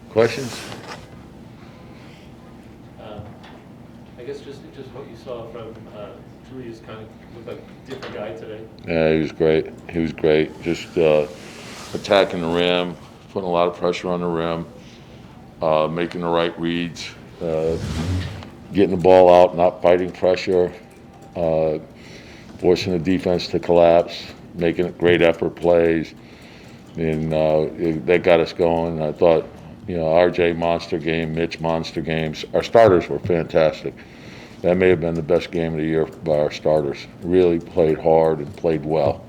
Questions? I guess just what you saw from Julius kind of looked like a different guy today. Yeah, he was great. He was great. Just attacking the rim, putting a lot of pressure on the rim, making the right reads, getting the ball out, not fighting pressure, uh, forcing the defense to collapse, making great effort plays, and that got us going. I thought, RJ monster game, Mitch monster games. Our starters were fantastic. That may have been the best game of the year by our starters. Really played hard and played well.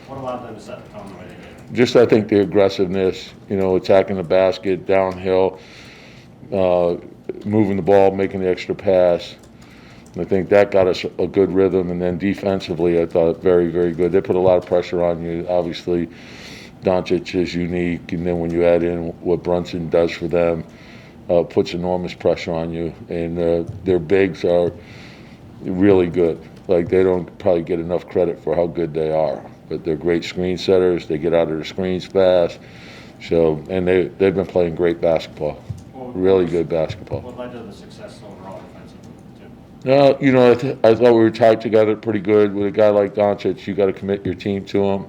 What allowed them to set the tone the way they did? Just, I think, the aggressiveness, attacking the basket, downhill, moving the ball, making the extra pass. I think that got us a good rhythm. And then defensively, I thought very, very good. They put a lot of pressure on you. Obviously, Doncic is unique. And then when you add in what Brunson does for them, puts enormous pressure on you. And their bigs are really good. Like, they don't probably get enough credit for how good they are. But they're great screen setters. They get out of the screens fast. So, and they've been playing great basketball. Really good basketball. What led to the success overall defensively, too? I thought we were tied together pretty good. With a guy like Doncic, you got to commit your team to him.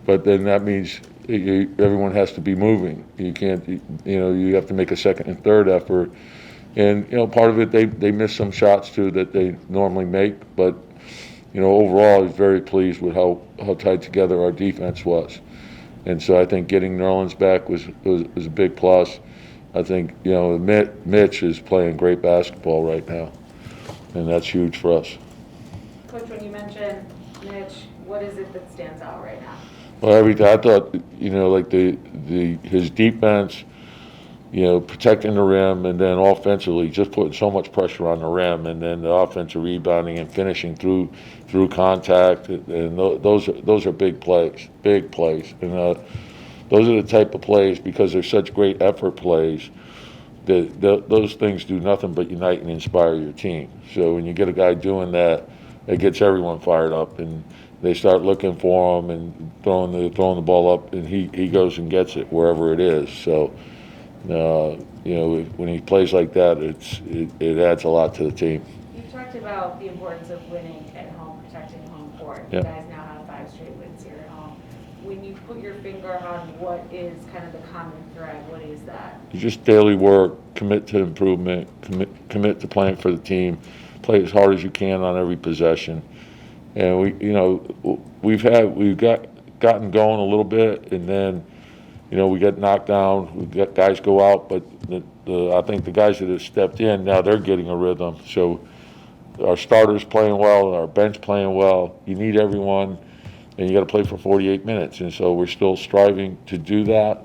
But then that means everyone has to be moving. You can't, you have to make a second and third effort. And, part of it, they missed some shots, too, that they normally make. But, overall, I was very pleased with how tied together our defense was. And so I think getting Nerlens back was a big plus. I think, Mitch is playing great basketball right now. And that's huge for us. Coach, when you mention Mitch, what is it that stands out right now? Well, everything. I thought, like his defense, protecting the rim, and then offensively just putting so much pressure on the rim, and then the offensive rebounding and finishing through contact, and those are big plays, and those are the type of plays, because they're such great effort plays, that those things do nothing but unite and inspire your team. So when you get a guy doing that, it gets everyone fired up, and they start looking for him and throwing the ball up, and he goes and gets it wherever it is. So. When he plays like that, it adds a lot to the team. You talked about the importance of winning at home, protecting home court. You guys now have 5 straight wins here at home. When you put your finger on what is kind of the common thread, what is that? Just daily work, commit to improvement, commit to playing for the team, play as hard as you can on every possession. And we've gotten going a little bit, and then. We get knocked down, we get guys go out, but I think the guys that have stepped in, now they're getting a rhythm. So our starters playing well, our bench playing well. You need everyone, and you got to play for 48 minutes. And so we're still striving to do that,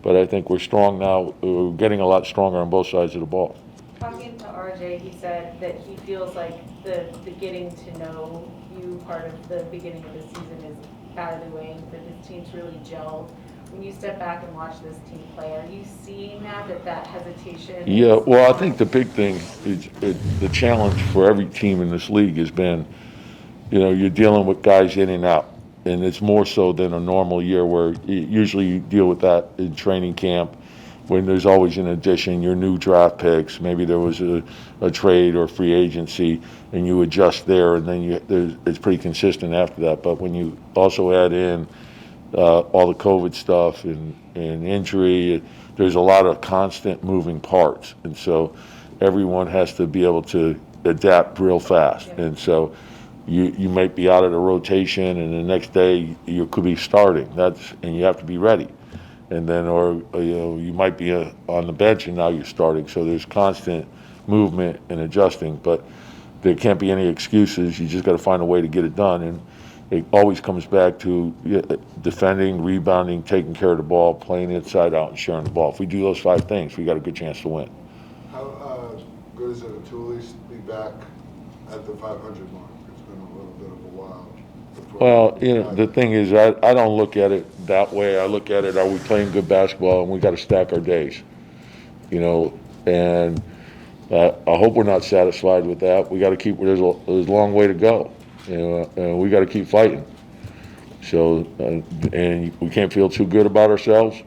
but I think we're strong now. We're getting a lot stronger on both sides of the ball. Talking to RJ, he said that he feels like the getting to know you part of the beginning of the season is out of the way, that his team's really gelled. When you step back and watch this team play, are you seeing that hesitation? Yeah, well, I think the big thing is the challenge for every team in this league has been, you're dealing with guys in and out. And it's more so than a normal year where usually you deal with that in training camp, when there's always an addition, your new draft picks, maybe there was a trade or free agency, and you adjust there, and then it's pretty consistent after that. But when you also add in all the COVID stuff and injury, there's a lot of constant moving parts. And so everyone has to be able to adapt real fast. And so you might be out of the rotation, and the next day you could be starting. And you have to be ready. And then, you might be on the bench and now you're starting. So there's constant movement and adjusting. But there can't be any excuses. You just got to find a way to get it done. And it always comes back to defending, rebounding, taking care of the ball, playing inside out, and sharing the ball. If we do those 5 things, we got a good chance to win. How good is it to at least be back at the 500 mark? It's been a little bit of a while. Well, the thing is, I don't look at it that way. I look at it, are we playing good basketball, and we got to stack our days. And I hope we're not satisfied with that. We got to keep. There's a long way to go. And we got to keep fighting. So, and we can't feel too good about ourselves,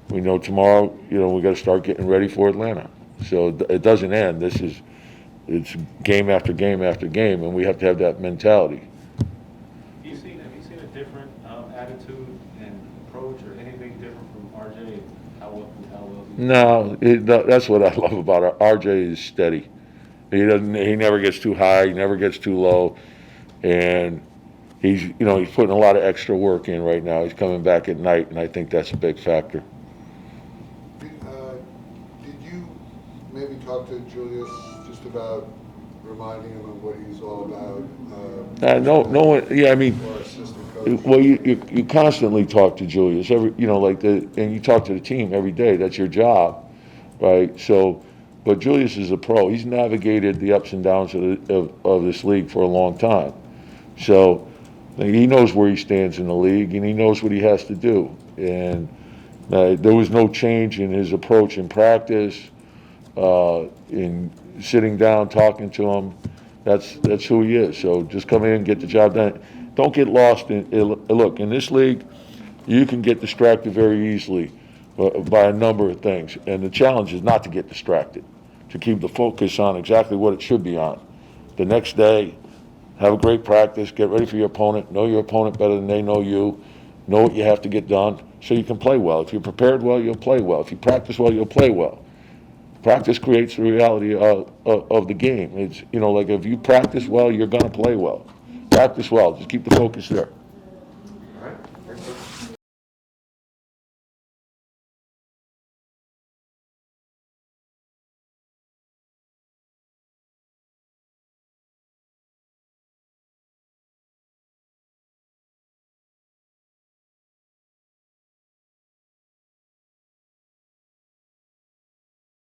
We know tomorrow, we got to start getting ready for Atlanta. So it doesn't end. It's game after game after game, and we have to have that mentality. Have you seen a different attitude and approach, or anything different from RJ? No, that's what I love about it. RJ is steady. He never gets too high, he never gets too low, and he's putting a lot of extra work in right now. He's coming back at night, and I think that's a big factor. Did you maybe talk to Julius just about reminding him of what he's all about? No one. Yeah, I mean, Or assistant coach? well, you constantly talk to Julius and you talk to the team every day. That's your job, right? So, but Julius is a pro. He's navigated the ups and downs of this league for a long time, so he knows where he stands in the league and he knows what he has to do. And there was no change in his approach in practice, in sitting down, talking to him. That's who he is. So just come in and get the job done. Don't get lost look, in this league, you can get distracted very easily by a number of things. And the challenge is not to get distracted, to keep the focus on exactly what it should be on. The next day, have a great practice, get ready for your opponent, know your opponent better than they know you, know what you have to get done so you can play well. If you're prepared well, you'll play well. If you practice well, you'll play well. Practice creates the reality of the game. It's, like if you practice well, you're going to play well. Practice well. Just keep the focus there.